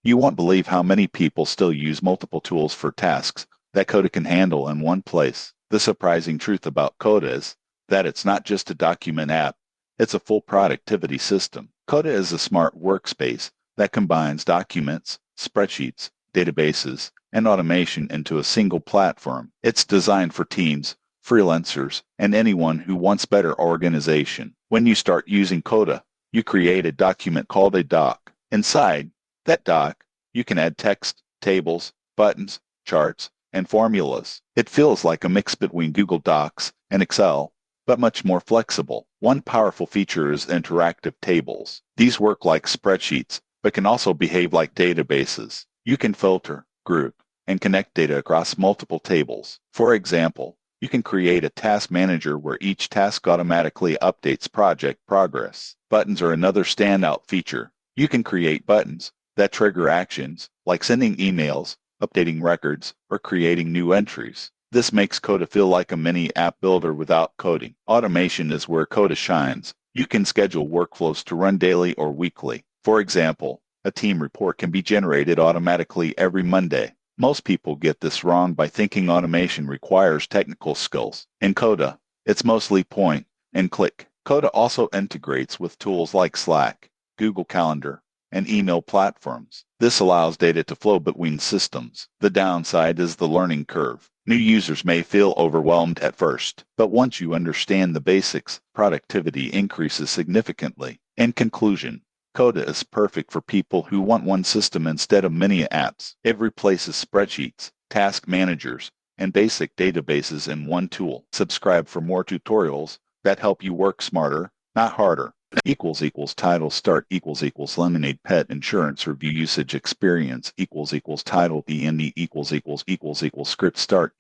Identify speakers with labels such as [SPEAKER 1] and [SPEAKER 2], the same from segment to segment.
[SPEAKER 1] You won't believe how many people still use multiple tools for tasks that Coda can handle in one place. The surprising truth about Coda is that it's not just a document app, it's a full productivity system. Coda is a smart workspace that combines documents, spreadsheets, databases, and automation into a single platform. It's designed for teams, freelancers, and anyone who wants better organization. When you start using Coda, you create a document called a doc. Inside that doc, you can add text, tables, buttons, charts, and formulas. It feels like a mix between Google Docs and Excel, but much more flexible. One powerful feature is interactive tables. These work like spreadsheets, but can also behave like databases. You can filter, group, and connect data across multiple tables. For example, you can create a task manager where each task automatically updates project progress. Buttons are another standout feature. You can create buttons that trigger actions like sending emails, updating records, or creating new entries. This makes Coda feel like a mini app builder without coding. Automation is where Coda shines. You can schedule workflows to run daily or weekly. For example, a team report can be generated automatically every Monday. Most people get this wrong by thinking automation requires technical skills. In Coda, it's mostly point and click. Coda also integrates with tools like Slack, Google Calendar, and email platforms. This allows data to flow between systems. The downside is the learning curve. New users may feel overwhelmed at first, but once you understand the basics, productivity increases significantly. In conclusion, Coda is perfect for people who want one system instead of many apps. It replaces spreadsheets, task managers, and basic databases in one tool. Subscribe for more tutorials that help you work smarter, not harder. Title start Lemonade pet insurance review usage experience title END script start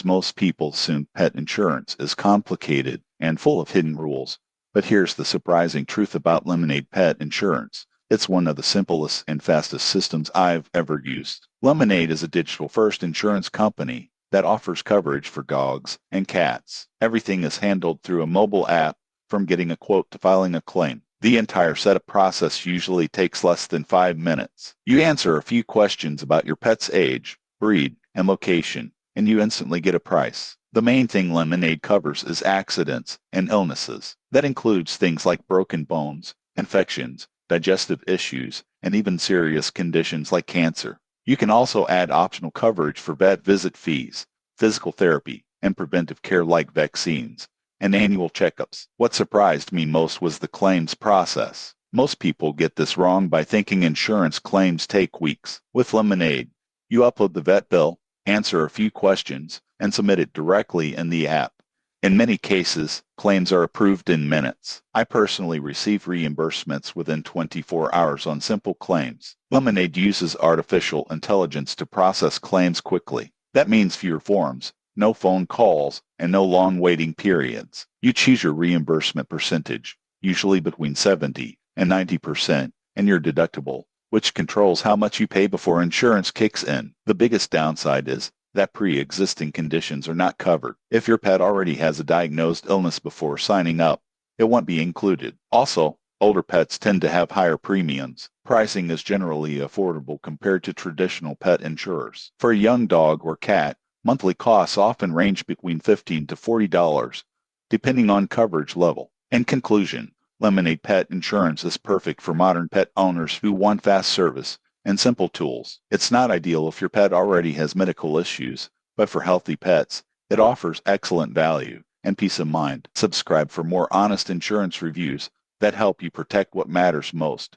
[SPEAKER 1] most people assume pet insurance is complicated and full of hidden rules. But here's the surprising truth about Lemonade Pet Insurance. It's one of the simplest and fastest systems I've ever used. Lemonade is a digital-first insurance company that offers coverage for dogs and cats. Everything is handled through a mobile app, from getting a quote to filing a claim. The entire setup process usually takes less than 5 minutes. You answer a few questions about your pet's age, breed, and location, and you instantly get a price. The main thing Lemonade covers is accidents and illnesses. That includes things like broken bones, infections, digestive issues, and even serious conditions like cancer. You can also add optional coverage for vet visit fees, physical therapy, and preventive care like vaccines and annual checkups. What surprised me most was the claims process. Most people get this wrong by thinking insurance claims take weeks. With Lemonade, you upload the vet bill, answer a few questions, and submit it directly in the app. In many cases, claims are approved in minutes. I personally receive reimbursements within 24 hours on simple claims. Lemonade uses artificial intelligence to process claims quickly. That means fewer forms, no phone calls, and no long waiting periods. You choose your reimbursement percentage, usually between 70 and 90%, and your deductible, which controls how much you pay before insurance kicks in. The biggest downside is that pre-existing conditions are not covered. If your pet already has a diagnosed illness before signing up, it won't be included. Also, older pets tend to have higher premiums. Pricing is generally affordable compared to traditional pet insurers. For a young dog or cat, monthly costs often range between $15 to $40, depending on coverage level. In conclusion, Lemonade Pet Insurance is perfect for modern pet owners who want fast service and simple tools. It's not ideal if your pet already has medical issues, but for healthy pets, it offers excellent value and peace of mind. Subscribe for more honest insurance reviews that help you protect what matters most.